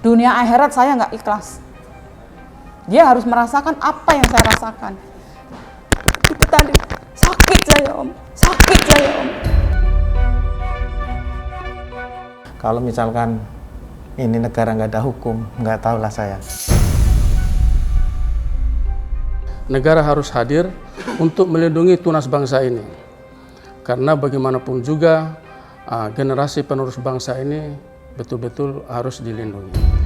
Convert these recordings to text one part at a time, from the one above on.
dunia akhirat saya nggak ikhlas. Dia harus merasakan apa yang saya rasakan. Itu tadi, sakit saya Om, sakit saya Om. Kalau misalkan ini negara nggak ada hukum, nggak tahulah saya. Negara harus hadir untuk melindungi tunas bangsa ini. Karena bagaimanapun juga generasi penerus bangsa ini betul-betul harus dilindungi.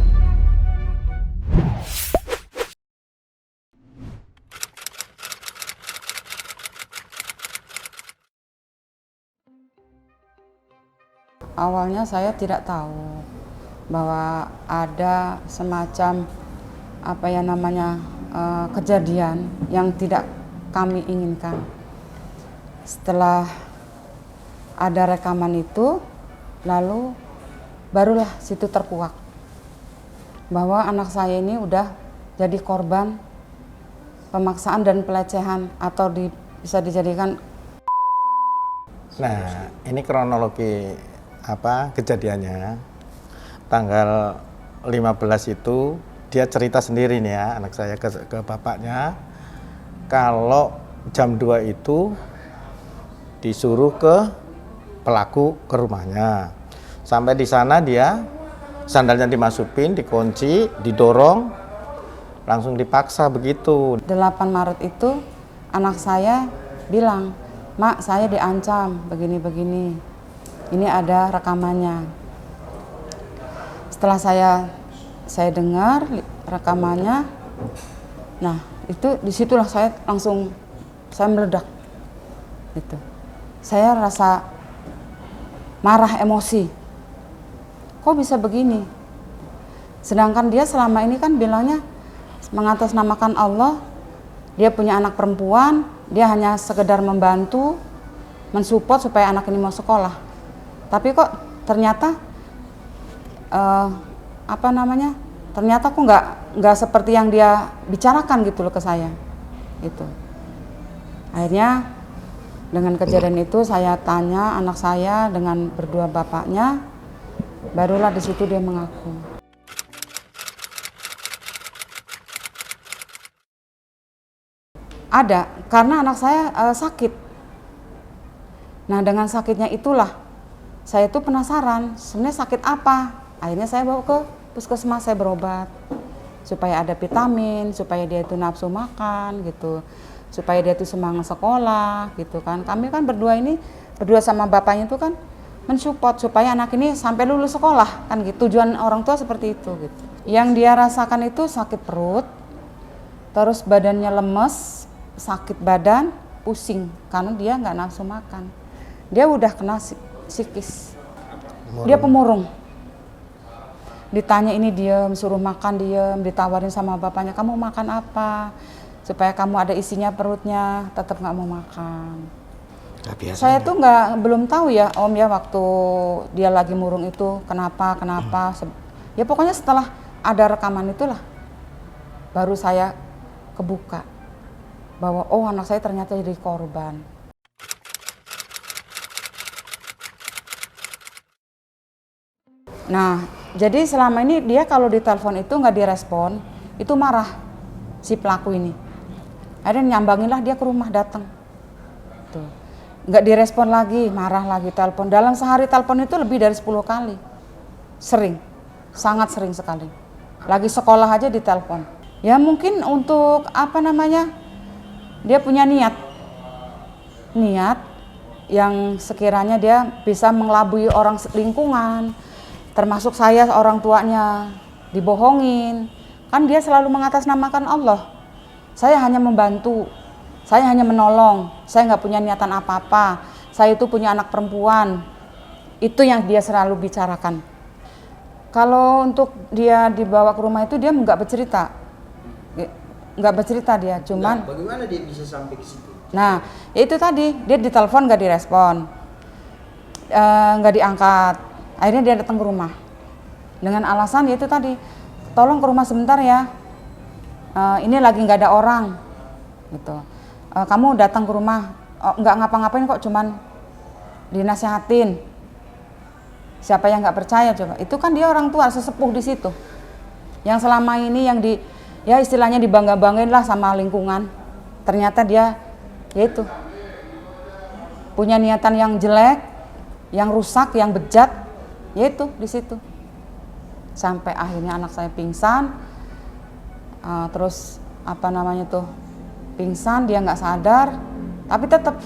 Awalnya saya tidak tahu bahwa ada semacam kejadian yang tidak kami inginkan. Setelah ada rekaman itu, lalu barulah situ terkuak bahwa anak saya ini udah jadi korban pemaksaan dan pelecehan atau bisa dijadikan. Nah, ini kronologi kejadiannya. Tanggal 15 itu dia cerita sendiri nih ya, anak saya ke bapaknya, kalau jam 2 itu disuruh ke pelaku ke rumahnya. Sampai di sana dia sandalnya dimasukin, dikunci, didorong, langsung dipaksa begitu. 8 Maret itu anak saya bilang, "Mak, saya diancam begini-begini. Ini ada rekamannya." Setelah saya dengar rekamannya, nah itu disitulah saya meledak. Gitu. Saya rasa marah, emosi. Kok bisa begini? Sedangkan dia selama ini kan bilangnya mengatasnamakan Allah, dia punya anak perempuan, dia hanya sekedar membantu, mensupport supaya anak ini mau sekolah. Tapi kok ternyata ternyata kok nggak seperti yang dia bicarakan gitu loh ke saya. Gitu. Akhirnya dengan kejadian itu saya tanya anak saya dengan berdua bapaknya, barulah di situ dia mengaku. Ada, karena anak saya sakit. Nah, dengan sakitnya itulah saya tuh penasaran, sebenarnya sakit apa? Akhirnya saya bawa ke puskesmas, saya berobat supaya ada vitamin, supaya dia itu nafsu makan gitu, supaya dia itu semangat sekolah gitu kan. Kami kan berdua sama bapaknya itu kan mensupport supaya anak ini sampai lulus sekolah kan gitu. Tujuan orang tua seperti itu gitu. Yang dia rasakan itu sakit perut, terus badannya lemes, sakit badan, pusing karena dia nggak nafsu makan. Dia udah kena psikis. Dia pemurung. Ditanya ini diem, suruh makan diem, ditawarin sama bapaknya, kamu makan apa? Supaya kamu ada isinya perutnya, tetap nggak mau makan. Saya tuh belum tahu ya Om ya, waktu dia lagi murung itu kenapa. Ya pokoknya setelah ada rekaman itulah baru saya kebuka bahwa oh anak saya ternyata jadi korban. Nah, jadi selama ini dia kalau ditelepon itu nggak direspon, itu marah si pelaku ini. Akhirnya nyambanginlah dia ke rumah, datang. Tuh. Nggak direspon lagi, marah lagi, telepon. Dalam sehari telepon itu lebih dari 10 kali. Sering, sangat sering sekali. Lagi sekolah aja ditelepon. Ya mungkin untuk dia punya niat yang sekiranya dia bisa mengelabui orang lingkungan, termasuk saya orang tuanya, dibohongin. Kan dia selalu mengatasnamakan Allah. Saya hanya membantu, saya hanya menolong, saya nggak punya niatan apa-apa. Saya itu punya anak perempuan. Itu yang dia selalu bicarakan. Kalau untuk dia dibawa ke rumah itu dia nggak bercerita. Nggak bercerita dia, cuman bagaimana dia bisa sampai ke situ? Nah, itu tadi, dia ditelepon nggak direspon, nggak diangkat. Akhirnya dia datang ke rumah dengan alasan yaitu tadi, tolong ke rumah sebentar ya, ini lagi nggak ada orang, gitu. Kamu datang ke rumah, nggak ngapa-ngapain kok, cuman dinasihatin. Siapa yang nggak percaya coba? Itu kan dia orang tua sesepuh di situ. Yang selama ini yang ya istilahnya dibangga-banggain lah sama lingkungan. Ternyata dia yaitu punya niatan yang jelek, yang rusak, yang bejat, yaitu di situ. Sampai akhirnya anak saya pingsan, terus pingsan, dia nggak sadar, tapi tetap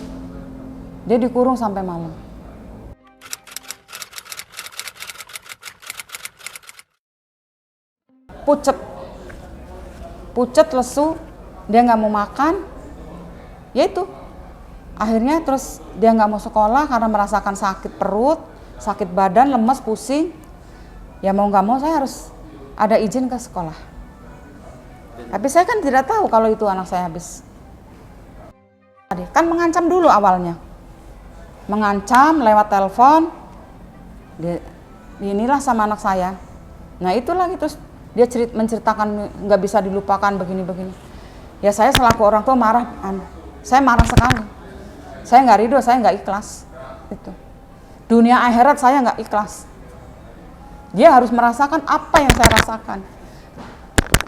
dia dikurung sampai malam. Pucet, lesu, dia nggak mau makan, yaitu akhirnya terus dia nggak mau sekolah karena merasakan sakit perut, sakit badan, lemas, pusing. Ya mau nggak mau saya harus ada izin ke sekolah. Tapi saya kan tidak tahu kalau itu anak saya habis. Kan mengancam dulu awalnya, mengancam lewat telepon, inilah sama anak saya. Nah itulah terus dia menceritakan nggak bisa dilupakan begini-begini. Ya saya selaku orang tua marah, saya marah sekali. Saya nggak ridho, saya nggak ikhlas. Itu dunia akhirat saya nggak ikhlas. Dia harus merasakan apa yang saya rasakan.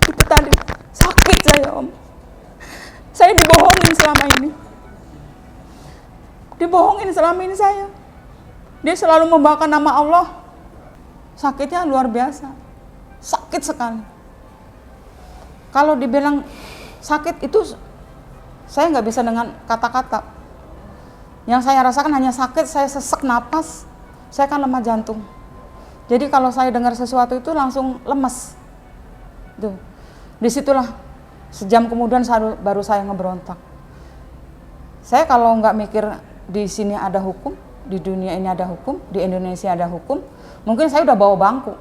Itu tadi sakit saya, Om. Saya dibohongin selama ini. Dibohongin selama ini saya. Dia selalu membawakan nama Allah. Sakitnya luar biasa. Sakit sekali. Kalau dibilang sakit itu saya nggak bisa dengan kata-kata. Yang saya rasakan hanya sakit, saya sesek napas, saya kan lemah jantung. Jadi kalau saya dengar sesuatu itu langsung lemes. Tuh. Disitulah sejam kemudian baru saya ngeberontak. Saya kalau nggak mikir di sini ada hukum, di dunia ini ada hukum, di Indonesia ada hukum, mungkin saya udah bawa bangku.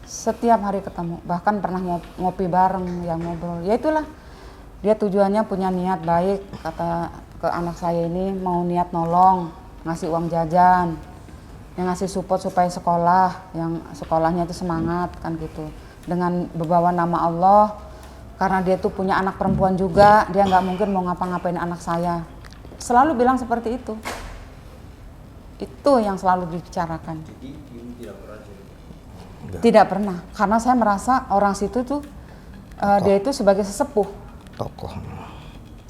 Setiap hari ketemu, bahkan pernah ngopi bareng, yang ngobrol. Ya itulah, dia tujuannya punya niat baik, kata ke anak saya ini mau niat nolong, ngasih uang jajan, yang ngasih support supaya sekolah, yang sekolahnya itu semangat kan gitu. Dengan membawa nama Allah, karena dia tuh punya anak perempuan juga, dia nggak mungkin mau ngapa-ngapain anak saya. Selalu bilang seperti itu. Itu yang selalu dibicarakan. Jadi Yun tidak pernah jadi. Tidak pernah, karena saya merasa orang situ tuh dia itu sebagai sesepuh,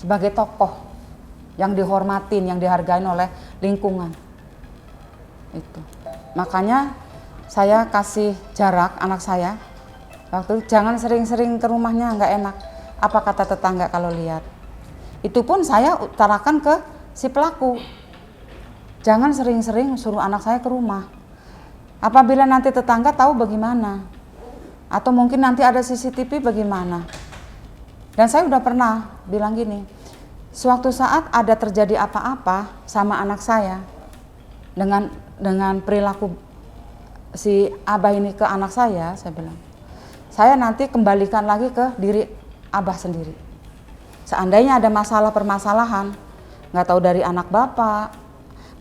sebagai tokoh yang dihormatin, yang dihargain oleh lingkungan. Itu makanya saya kasih jarak anak saya. Waktu itu jangan sering-sering ke rumahnya, nggak enak. Apa kata tetangga kalau lihat? Itu pun saya utarakan ke si pelaku. Jangan sering-sering suruh anak saya ke rumah. Apabila nanti tetangga tahu bagaimana? Atau mungkin nanti ada CCTV bagaimana? Dan saya udah pernah bilang gini, suatu saat ada terjadi apa-apa sama anak saya dengan perilaku si Abah ini ke anak saya bilang, saya nanti kembalikan lagi ke diri Abah sendiri. Seandainya ada permasalahan, nggak tahu dari anak bapak,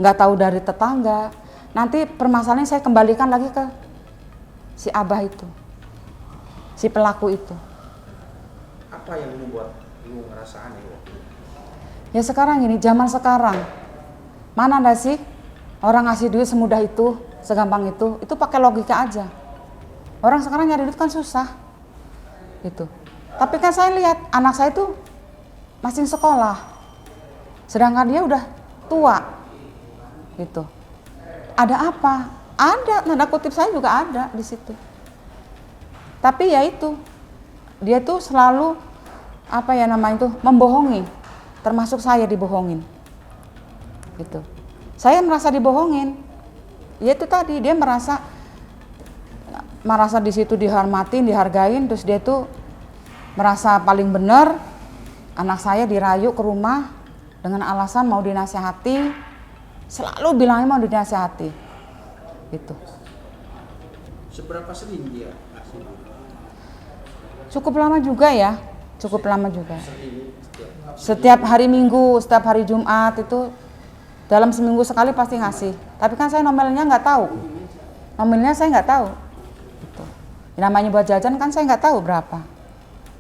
nggak tahu dari tetangga, nanti permasalahannya saya kembalikan lagi ke si Abah itu, si pelaku itu. Apa yang membuat lu ngerasa aneh waktu itu? Ya sekarang ini, zaman sekarang, mana ada sih orang ngasih duit semudah itu, segampang itu pakai logika aja. Orang sekarang nyari duit kan susah, gitu. Tapi kan saya lihat anak saya itu masih sekolah, sedangkan dia udah tua, gitu. Ada apa? Ada, tanda kutip saya juga ada di situ. Tapi ya itu, dia tuh selalu membohongi, termasuk saya dibohongin. Gitu. Saya merasa dibohongin. Ya itu tadi, dia merasa di situ dihormatin, dihargain, terus dia tuh merasa paling benar. Anak saya dirayu ke rumah dengan alasan mau dinasihati. Selalu bilangnya mau dinasihati, gitu. Seberapa sering dia ngasih duit? Cukup lama juga ya, Setiap hari Minggu, setiap hari Jumat itu dalam seminggu sekali pasti ngasih. Tapi kan saya nominalnya nggak tahu, Gitu. Namanya buat jajan kan saya nggak tahu berapa.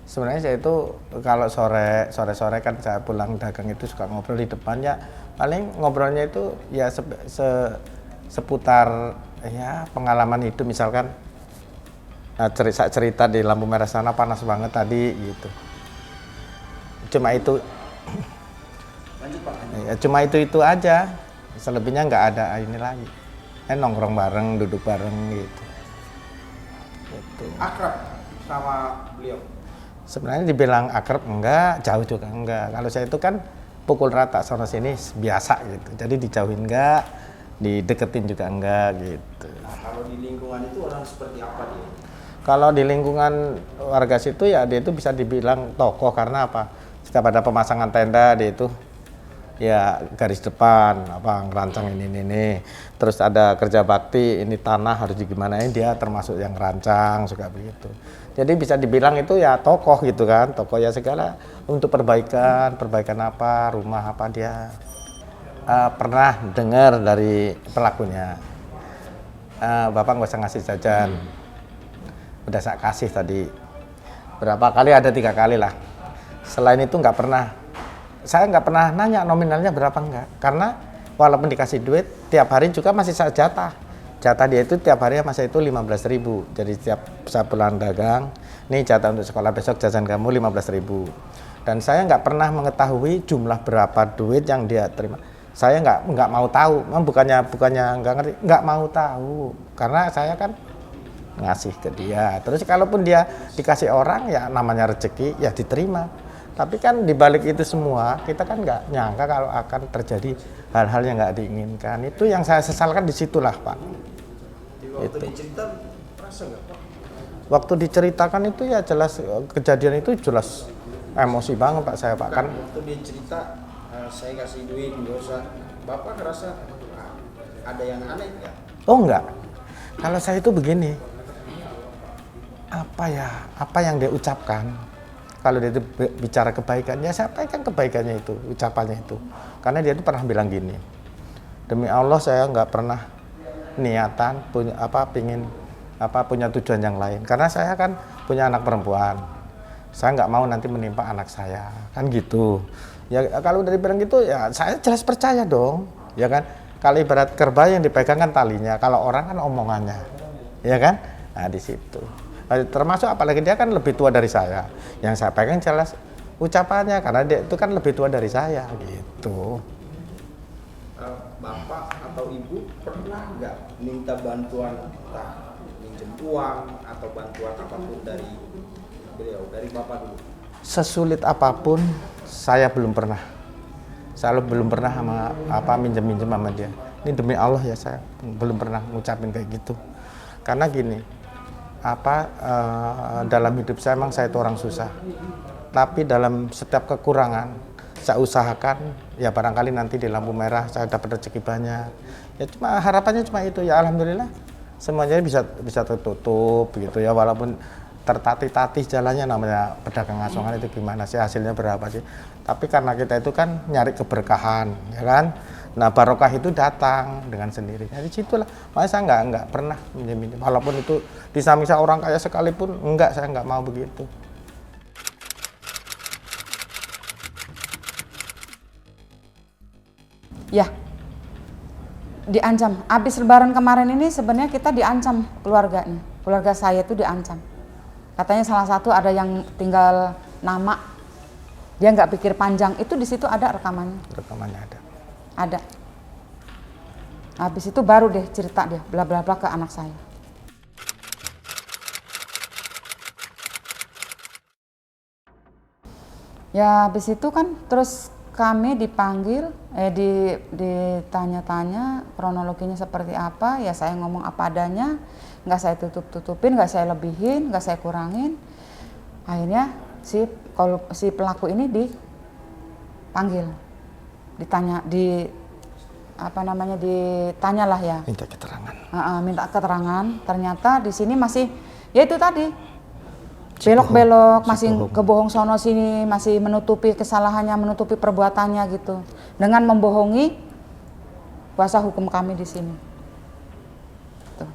Sebenarnya saya itu kalau sore kan saya pulang dagang itu suka ngobrol di depannya, Paling ngobrolnya itu ya seputar ya pengalaman hidup, misalkan cerita di lampu merah sana panas banget tadi gitu. Cuma itu. Lanjut Pak. Ya, cuma itu aja. Selebihnya nggak ada ini lagi. Nongkrong bareng, duduk bareng gitu. Gitu. Akrab sama beliau. Sebenarnya dibilang akrab enggak, jauh juga enggak. Kalau saya itu kan pukul rata sana sini biasa gitu. Jadi dijauhin enggak, dideketin juga enggak gitu. Nah, kalau di lingkungan itu orang seperti apa dia? Kalau di lingkungan warga situ ya dia itu bisa dibilang tokoh karena apa? Setiap ada pemasangan tenda dia itu ya garis depan, apa ngerancang ini. Terus ada kerja bakti, ini tanah harus digimanain, dia termasuk yang rancang juga begitu. Jadi bisa dibilang itu ya tokoh gitu kan, tokoh ya segala untuk perbaikan apa, rumah apa dia. Pernah dengar dari pelakunya, Bapak nggak usah ngasih jajan, udah saya kasih tadi. Berapa kali, ada 3 kali lah. Selain itu nggak pernah. Saya nggak pernah nanya nominalnya berapa enggak, karena walaupun dikasih duit tiap hari juga masih saya jatah dia itu tiap hari masih itu 15.000. Jadi setiap saya pulang dagang, nih jatah untuk sekolah besok jajan kamu 15.000. Dan saya nggak pernah mengetahui jumlah berapa duit yang dia terima. Saya nggak mau tahu, bukannya nggak ngerti, nggak mau tahu, karena saya kan ngasih ke dia. Terus kalaupun dia dikasih orang ya namanya rezeki ya diterima. Tapi kan dibalik itu semua kita kan nggak nyangka kalau akan terjadi hal-hal yang nggak diinginkan. Itu yang saya sesalkan di situlah Pak. Waktu dicerita merasa nggak Pak? Waktu diceritakan itu ya jelas kejadian itu jelas emosi banget Pak saya Pak kan. Waktu dia cerita saya kasih duit nggak usah. Bapak ngerasa ada yang aneh nggak? Oh enggak. Kalau saya itu begini. Apa yang dia ucapkan? Kalau dia itu bicara kebaikan, ya sampaikan kebaikannya itu, ucapannya itu. Karena dia itu pernah bilang gini, demi Allah saya nggak pernah niatan punya tujuan yang lain. Karena saya kan punya anak perempuan, saya nggak mau nanti menimpa anak saya, kan gitu. Ya kalau dari bilang gitu, ya saya jelas percaya dong, ya kan. Kalau ibarat kerbau yang dipegang kan talinya, kalau orang kan omongannya, ya kan. Nah di situ. Termasuk apalagi dia kan lebih tua dari saya, yang saya pegang jelas ucapannya karena dia itu kan lebih tua dari saya gitu. Bapak atau ibu pernah nggak minta bantuan, entah minjem uang atau bantuan apapun dari beliau, dari bapak dulu? Sesulit apapun saya belum pernah, belum pernah minjem sama dia. Ini demi Allah ya, saya belum pernah ngucapin kayak gitu. Karena gini, dalam hidup saya memang saya itu orang susah, tapi dalam setiap kekurangan saya usahakan ya barangkali nanti di lampu merah saya dapat rezeki banyak. Ya cuma harapannya cuma itu ya, alhamdulillah semuanya bisa tertutup gitu ya, walaupun tertatih-tatih jalannya, namanya pedagang asongan itu gimana sih hasilnya berapa sih, tapi karena kita itu kan nyari keberkahan ya kan. Nah barokah itu datang dengan sendirinya. Di situlah makanya saya nggak pernah minjem, walaupun itu di samping saya orang kaya sekalipun, saya nggak mau begitu. Ya, diancam. Habis Lebaran kemarin ini sebenarnya kita diancam keluarganya. Keluarga saya itu diancam. Katanya salah satu ada yang tinggal nama, dia nggak pikir panjang. Itu di situ ada rekamannya. Rekamannya ada. Ada. Habis itu baru deh cerita dia bla bla bla ke anak saya. Ya habis itu kan terus kami dipanggil, ditanya-tanya kronologinya seperti apa. Ya saya ngomong apa adanya, nggak saya tutup-tutupin, nggak saya lebihin, nggak saya kurangin. Akhirnya si pelaku ini dipanggil, ditanyalah ya. Minta keterangan. Minta keterangan. Ternyata di sini masih, ya itu tadi, belok-belok, masih kebohong sono sini, masih menutupi kesalahannya, menutupi perbuatannya gitu, dengan membohongi kuasa hukum kami di sini. Tuh.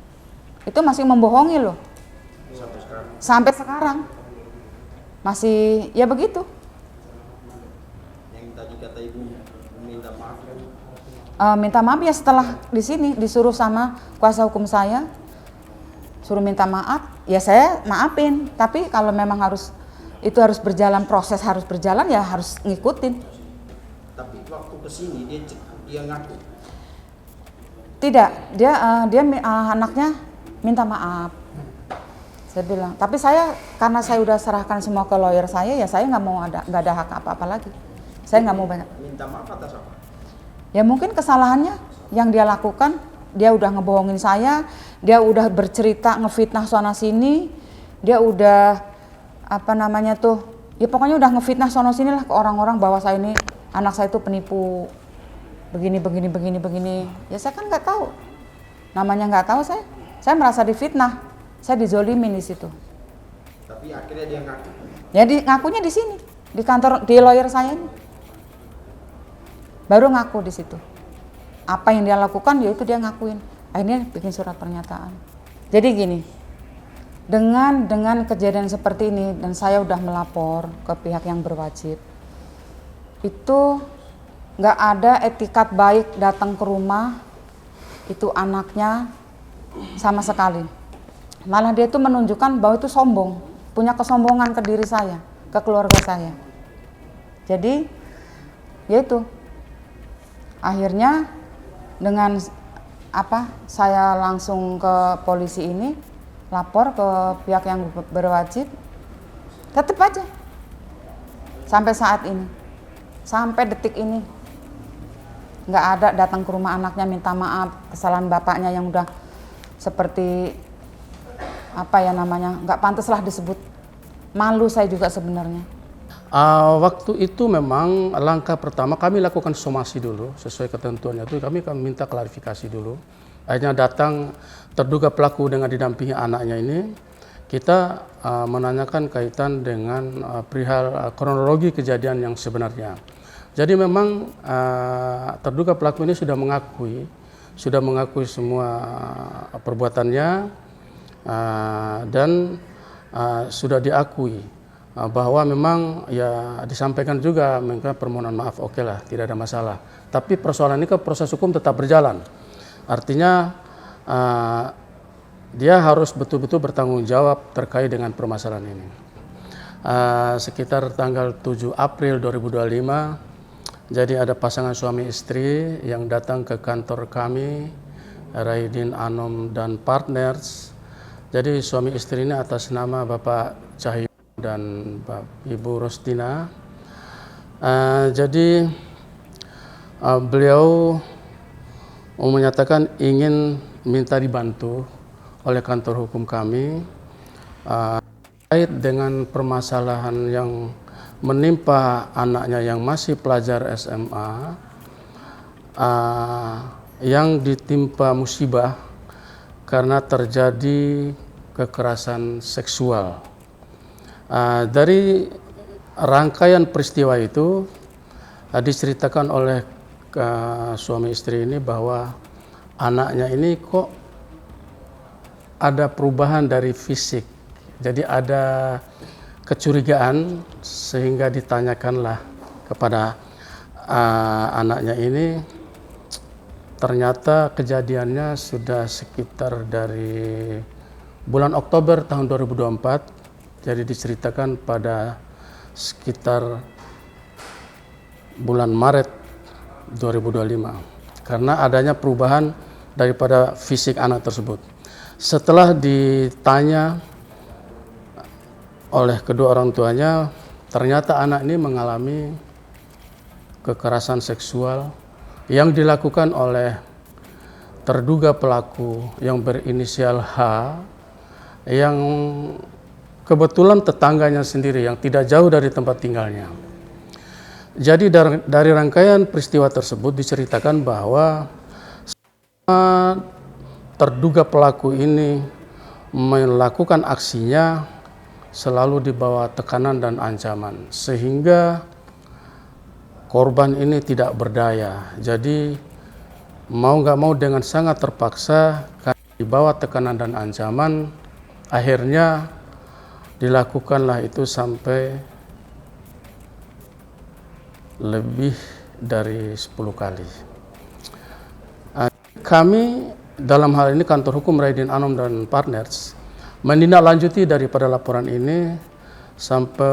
Itu masih membohongi loh. Sampai sekarang masih ya begitu. Yang tadi kata ibu minta minta maaf kan? Minta maaf ya setelah di sini disuruh sama kuasa hukum saya, suruh minta maaf, ya saya maafin. Tapi kalau memang itu harus berjalan, proses harus berjalan, ya harus ngikutin. Tapi waktu kesini dia ngaku. Tidak, dia anaknya minta maaf. Saya bilang, tapi karena saya udah serahkan semua ke lawyer saya, ya saya nggak ada hak apa-apa lagi. Saya nggak mau banyak. Minta maaf atas apa? Ya mungkin kesalahannya yang dia lakukan, dia udah ngebohongin saya, dia udah bercerita ngefitnah sana sini, dia udah ya pokoknya udah ngefitnah sana sini lah ke orang-orang bahwa anak saya itu penipu, begini. Ya saya kan nggak tahu, namanya nggak tahu saya merasa difitnah, saya dizolimin di situ. Tapi akhirnya dia ngaku. Ya ngakunya di sini, di kantor, di lawyer saya ini. Baru ngaku di situ. Apa yang dia lakukan, ya itu dia ngakuin. Akhirnya bikin surat pernyataan. Jadi gini, dengan kejadian seperti ini, dan saya udah melapor ke pihak yang berwajib, itu nggak ada etikat baik datang ke rumah itu anaknya sama sekali. Malah dia itu menunjukkan bahwa itu sombong, punya kesombongan ke diri saya, ke keluarga saya. Jadi, ya itu. Akhirnya dengan saya langsung ke polisi ini, lapor ke pihak yang berwajib, tetap aja sampai saat ini, sampai detik ini nggak ada datang ke rumah anaknya minta maaf kesalahan bapaknya yang udah seperti nggak pantas lah disebut. Malu saya juga sebenarnya. Waktu itu memang langkah pertama kami lakukan somasi dulu, sesuai ketentuannya itu kami minta klarifikasi dulu. Akhirnya datang terduga pelaku dengan didampingi anaknya ini, kita menanyakan kaitan dengan perihal kronologi kejadian yang sebenarnya. Jadi memang terduga pelaku ini sudah mengakui semua perbuatannya dan sudah diakui bahwa memang ya disampaikan juga permohonan maaf, oke lah, tidak ada masalah. Tapi persoalan ini proses hukum tetap berjalan. Artinya dia harus betul-betul bertanggung jawab terkait dengan permasalahan ini. Sekitar tanggal 7 April 2025, jadi ada pasangan suami istri yang datang ke kantor kami, Raidin Anom dan Partners. Jadi suami istri ini atas nama Bapak Cahyo dan Ibu Rostina. Jadi beliau menyatakan ingin minta dibantu oleh kantor hukum kami terkait dengan permasalahan yang menimpa anaknya yang masih pelajar SMA, yang ditimpa musibah karena terjadi kekerasan seksual. Dari rangkaian peristiwa itu diceritakan oleh suami istri ini bahwa anaknya ini kok ada perubahan dari fisik. Jadi ada kecurigaan sehingga ditanyakanlah kepada anaknya ini. Ternyata kejadiannya sudah sekitar dari bulan Oktober tahun 2024. Jadi diceritakan pada sekitar bulan Maret 2025 karena adanya perubahan daripada fisik anak tersebut. Setelah ditanya oleh kedua orang tuanya, ternyata anak ini mengalami kekerasan seksual yang dilakukan oleh terduga pelaku yang berinisial H, yang kebetulan tetangganya sendiri yang tidak jauh dari tempat tinggalnya. Jadi dari rangkaian peristiwa tersebut diceritakan bahwa terduga pelaku ini melakukan aksinya selalu di bawah tekanan dan ancaman, sehingga korban ini tidak berdaya. Jadi mau nggak mau dengan sangat terpaksa karena di bawah tekanan dan ancaman, akhirnya dilakukanlah itu sampai lebih dari 10 kali. Kami dalam hal ini kantor hukum Raidin Anom dan Partners menindaklanjuti daripada laporan ini sampai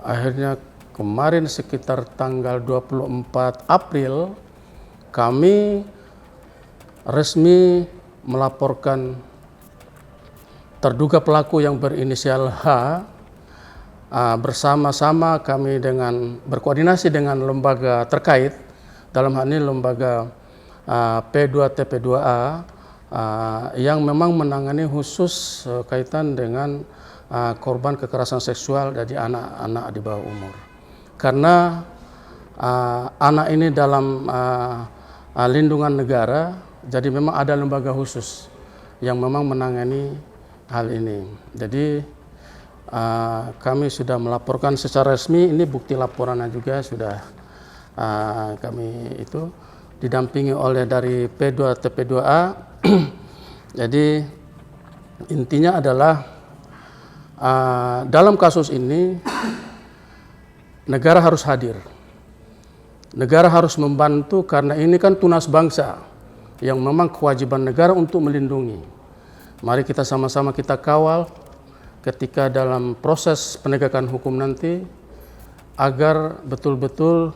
akhirnya kemarin sekitar tanggal 24 April kami resmi melaporkan terduga pelaku yang berinisial H bersama-sama kami berkoordinasi dengan lembaga terkait, dalam hal ini lembaga P2TP2A yang memang menangani khusus kaitan dengan korban kekerasan seksual dari anak-anak di bawah umur. Karena anak ini dalam lindungan negara, jadi memang ada lembaga khusus yang memang menangani hal ini. Jadi kami sudah melaporkan secara resmi, ini bukti laporannya juga sudah kami itu didampingi oleh dari P2TP2A. Jadi intinya adalah dalam kasus ini negara harus hadir. Negara harus membantu karena ini kan tunas bangsa yang memang kewajiban negara untuk melindungi. Mari kita sama-sama kita kawal ketika dalam proses penegakan hukum nanti agar betul-betul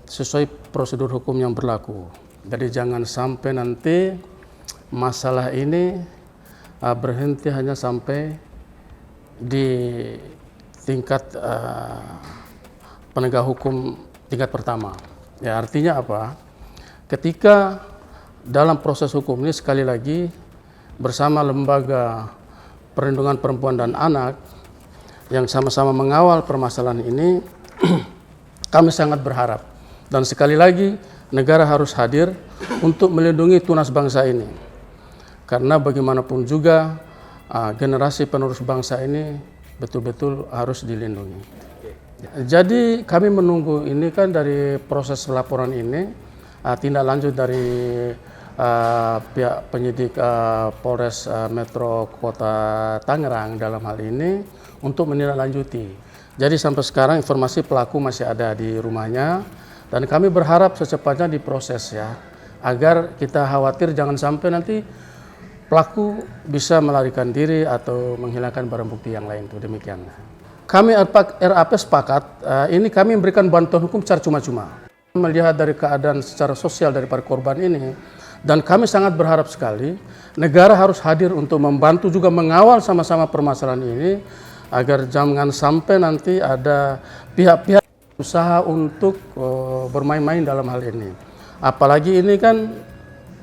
sesuai prosedur hukum yang berlaku. Jadi jangan sampai nanti masalah ini berhenti hanya sampai di tingkat penegak hukum tingkat pertama. Ya, artinya apa? Ketika dalam proses hukum ini sekali lagi bersama lembaga perlindungan perempuan dan anak yang sama-sama mengawal permasalahan ini, kami sangat berharap dan sekali lagi negara harus hadir untuk melindungi tunas bangsa ini. Karena bagaimanapun juga generasi penerus bangsa ini betul-betul harus dilindungi. Jadi kami menunggu ini kan dari proses laporan ini, tindak lanjut dari pihak penyidik Polres Metro Kota Tangerang dalam hal ini untuk menindaklanjuti. Jadi sampai sekarang informasi pelaku masih ada di rumahnya dan kami berharap secepatnya diproses ya, agar kita khawatir jangan sampai nanti pelaku bisa melarikan diri atau menghilangkan barang bukti yang lain. Itu demikian. Kami RAP sepakat ini kami memberikan bantuan hukum secara cuma-cuma. Melihat dari keadaan secara sosial daripada korban ini, dan kami sangat berharap sekali negara harus hadir untuk membantu juga mengawal sama-sama permasalahan ini agar jangan sampai nanti ada pihak-pihak usaha untuk bermain-main dalam hal ini. Apalagi ini kan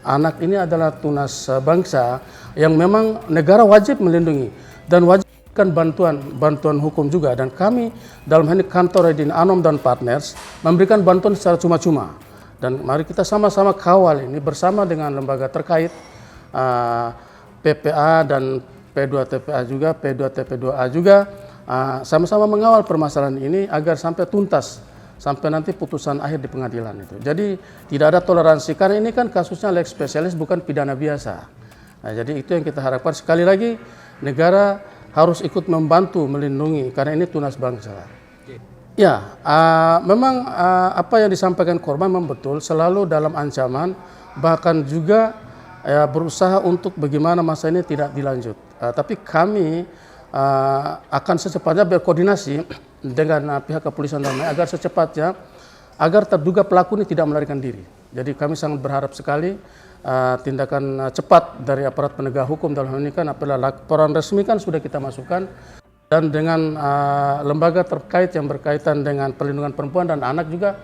anak ini adalah tunas bangsa yang memang negara wajib melindungi dan wajib bantuan hukum juga, dan kami dalam hal ini kantor Raidin Anom dan Partners memberikan bantuan secara cuma-cuma. Dan mari kita sama-sama kawal ini bersama dengan lembaga terkait PPA dan P2TPA juga, P2TP2A juga sama-sama mengawal permasalahan ini agar sampai tuntas, sampai nanti putusan akhir di pengadilan itu. Jadi tidak ada toleransi karena ini kan kasusnya lex spesialis bukan pidana biasa. Nah, jadi itu yang kita harapkan. Sekali lagi negara harus ikut membantu melindungi karena ini tunas bangsa. Ya, memang apa yang disampaikan korban memang betul, selalu dalam ancaman, bahkan juga berusaha untuk bagaimana masa ini tidak dilanjut. Tapi kami akan secepatnya berkoordinasi dengan pihak kepolisian dan lain agar secepatnya agar terduga pelaku ini tidak melarikan diri. Jadi kami sangat berharap sekali tindakan cepat dari aparat penegak hukum dalam hal ini kan apabila laporan resmi kan sudah kita masukkan, dan dengan lembaga terkait yang berkaitan dengan perlindungan perempuan dan anak juga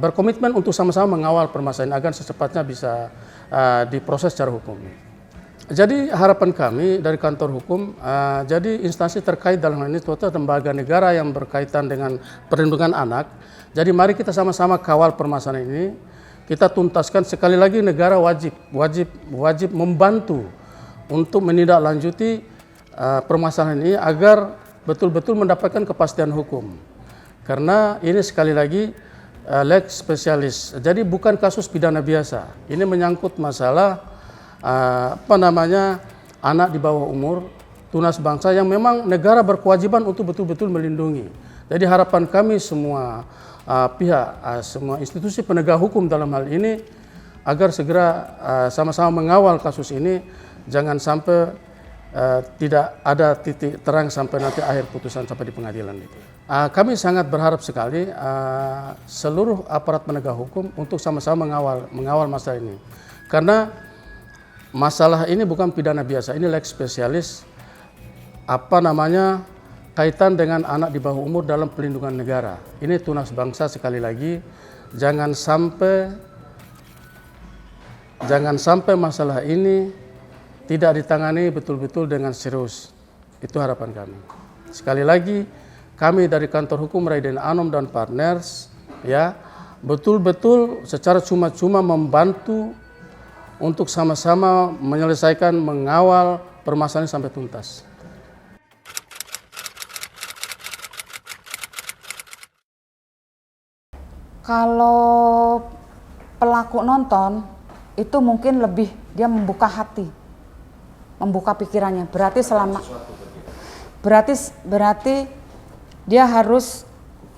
berkomitmen untuk sama-sama mengawal permasalahan agar secepatnya bisa diproses secara hukum. Jadi harapan kami dari kantor hukum, jadi instansi terkait dalam hal ini terutama lembaga negara yang berkaitan dengan perlindungan anak. Jadi mari kita sama-sama kawal permasalahan ini. Kita tuntaskan, sekali lagi negara wajib membantu untuk menindaklanjuti permasalahan ini agar betul-betul mendapatkan kepastian hukum. Karena ini sekali lagi lex spesialis. Jadi bukan kasus pidana biasa. Ini menyangkut masalah anak di bawah umur, tunas bangsa yang memang negara berkewajiban untuk betul-betul melindungi. Jadi harapan kami semua semua institusi penegak hukum dalam hal ini agar segera sama-sama mengawal kasus ini, jangan sampai tidak ada titik terang sampai nanti akhir putusan sampai di pengadilan itu. Kami sangat berharap sekali seluruh aparat penegak hukum untuk sama-sama mengawal masalah ini, karena masalah ini bukan pidana biasa, ini lex spesialis, kaitan dengan anak di bawah umur dalam pelindungan negara. Ini tunas bangsa, sekali lagi, jangan sampai masalah ini tidak ditangani betul-betul dengan serius. Itu harapan kami. Sekali lagi, kami dari kantor hukum Raiden Anom dan partners ya betul-betul secara cuma-cuma membantu untuk sama-sama menyelesaikan, mengawal permasalahan sampai tuntas. Kalau pelaku nonton itu mungkin lebih dia membuka hati, membuka pikirannya. Berarti dia harus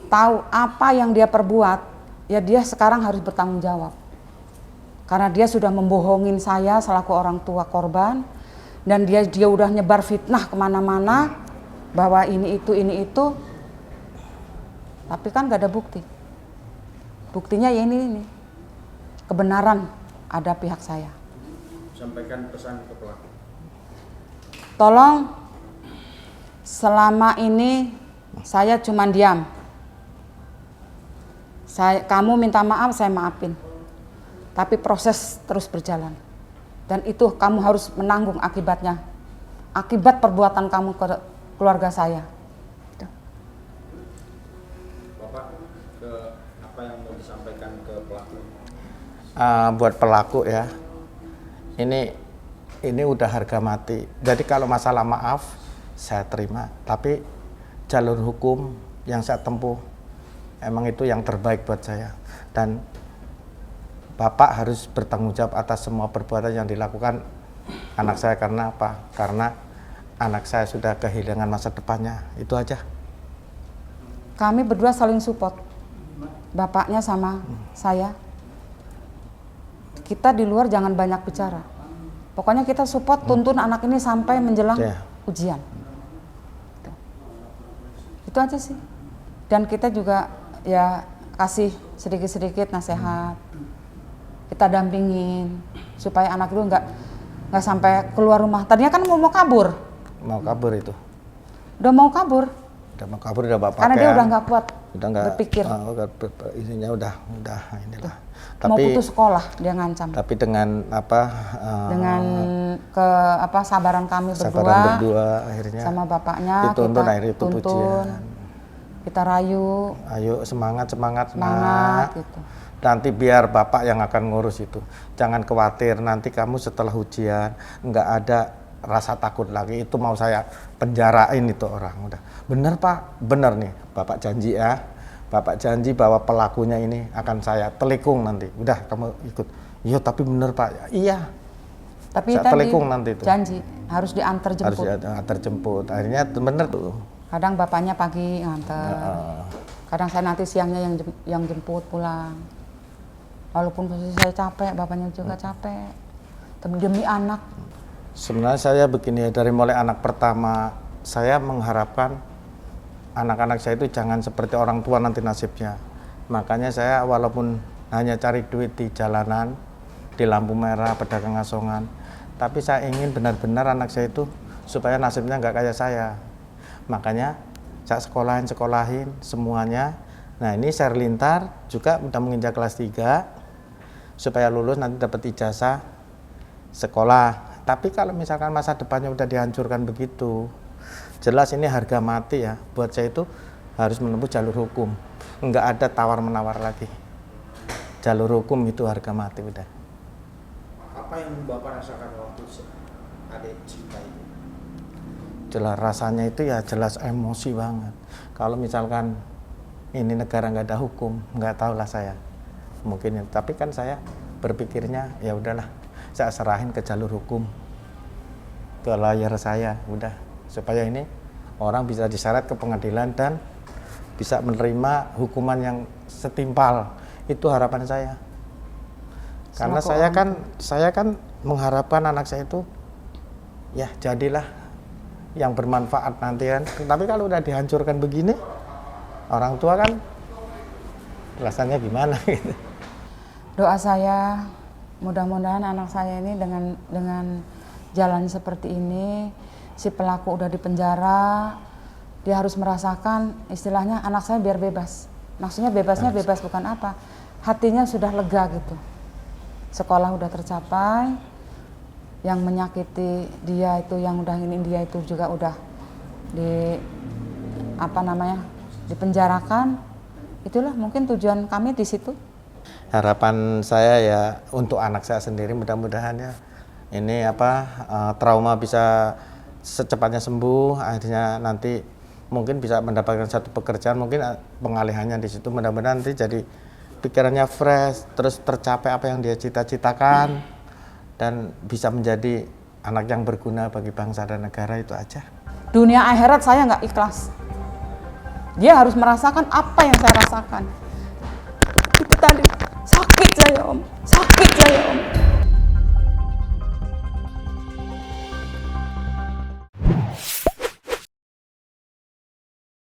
tahu apa yang dia perbuat. Ya dia sekarang harus bertanggung jawab. Karena dia sudah membohongin saya selaku orang tua korban, dan dia udah nyebar fitnah kemana-mana bahwa ini itu, tapi kan gak ada bukti. Buktinya ya ini kebenaran ada pihak saya. Sampaikan pesan ke pelaku. Tolong, selama ini saya cuma diam. Kamu minta maaf, saya maafin. Tapi proses terus berjalan. Dan itu kamu harus menanggung akibatnya. Akibat perbuatan kamu ke keluarga saya. Bapak, apa yang mau disampaikan ke pelaku? Buat pelaku ya, ini udah harga mati. Jadi kalau masalah maaf, saya terima. Tapi jalur hukum yang saya tempuh, emang itu yang terbaik buat saya. Dan Bapak harus bertanggung jawab atas semua perbuatan yang dilakukan anak saya. Karena apa? Karena anak saya sudah kehilangan masa depannya. Itu aja. Kami berdua saling support. Bapaknya sama saya. Kita di luar jangan banyak bicara. Pokoknya kita support, tuntun anak ini sampai menjelang ujian. Itu aja sih. Dan kita juga ya kasih sedikit-sedikit nasihat. Kita dampingin supaya anak itu nggak sampai keluar rumah. Tadinya kan mau kabur. Mau kabur itu. Udah mau kabur. Udah bapak. Karena dia udah nggak kuat. Udah nggak berpikir. Isinya udah inilah. Mau putus sekolah dia ngancam. Tapi dengan dengan sabaran kami berdua akhirnya sama bapaknya dituntun, akhirnya itu tuntun. pujian. Kita rayu. Ayo semangat gitu. Nanti biar bapak yang akan ngurus itu. Jangan khawatir, nanti kamu setelah ujian nggak ada rasa takut lagi. Itu mau saya penjarain itu orang. Udah bener pak, bener nih bapak janji ya. Bapak janji bahwa pelakunya ini akan saya telikung nanti. Udah kamu ikut. Iya tapi bener pak. Iya. Tapi saya telikung nanti itu. Janji harus diantar jemput. Harus diantar jemput. Akhirnya bener tuh. Kadang bapaknya pagi nganter. Kadang saya nanti siangnya yang jemput pulang. Walaupun posisi saya capek, bapaknya juga capek. Tapi demi anak. Sebenarnya saya begini, dari mulai anak pertama, saya mengharapkan anak-anak saya itu jangan seperti orang tua nanti nasibnya. Makanya saya walaupun hanya cari duit di jalanan, di lampu merah, pedagang asongan, tapi saya ingin benar-benar anak saya itu supaya nasibnya nggak kayak saya. Makanya saya sekolahin semuanya. Nah ini Serlintar juga udah menginjak kelas 3, supaya lulus nanti dapat ijazah sekolah. Tapi kalau misalkan masa depannya udah dihancurkan begitu, jelas ini harga mati ya. Buat saya itu harus menempuh jalur hukum. Nggak ada tawar-menawar lagi. Jalur hukum itu harga mati udah. Apa yang Bapak rasakan waktu adik cinta itu? Jelas rasanya itu ya jelas emosi banget. Kalau misalkan ini negara nggak ada hukum, nggak tahu lah saya. Mungkin, tapi kan saya berpikirnya ya udahlah, saya serahin ke jalur hukum, ke lawyer saya, udah supaya ini orang bisa diseret ke pengadilan dan bisa menerima hukuman yang setimpal. Itu harapan saya. Karena saya kan mengharapkan anak saya itu ya jadilah yang bermanfaat nanti kan. Tapi kalau udah dihancurkan begini, orang tua kan rasanya gimana gitu. Doa saya mudah-mudahan anak saya ini dengan jalan seperti ini, si pelaku udah di penjara, dia harus merasakan istilahnya anak saya biar bebas. Maksudnya bebasnya bebas bukan apa, hatinya sudah lega gitu. Sekolah udah tercapai, yang menyakiti dia itu, yang udah ini dia itu juga udah dipenjarakan. Itulah mungkin tujuan kami di situ. Harapan saya ya untuk anak saya sendiri mudah-mudahan ya ini trauma bisa secepatnya sembuh, akhirnya nanti mungkin bisa mendapatkan satu pekerjaan, mungkin pengalihannya di situ mudah-mudahan nanti jadi pikirannya fresh, terus tercapai apa yang dia cita-citakan dan bisa menjadi anak yang berguna bagi bangsa dan negara. Itu aja. Dunia akhirat saya nggak ikhlas. Dia harus merasakan apa yang saya rasakan. Itu tadi sakit saya, Om.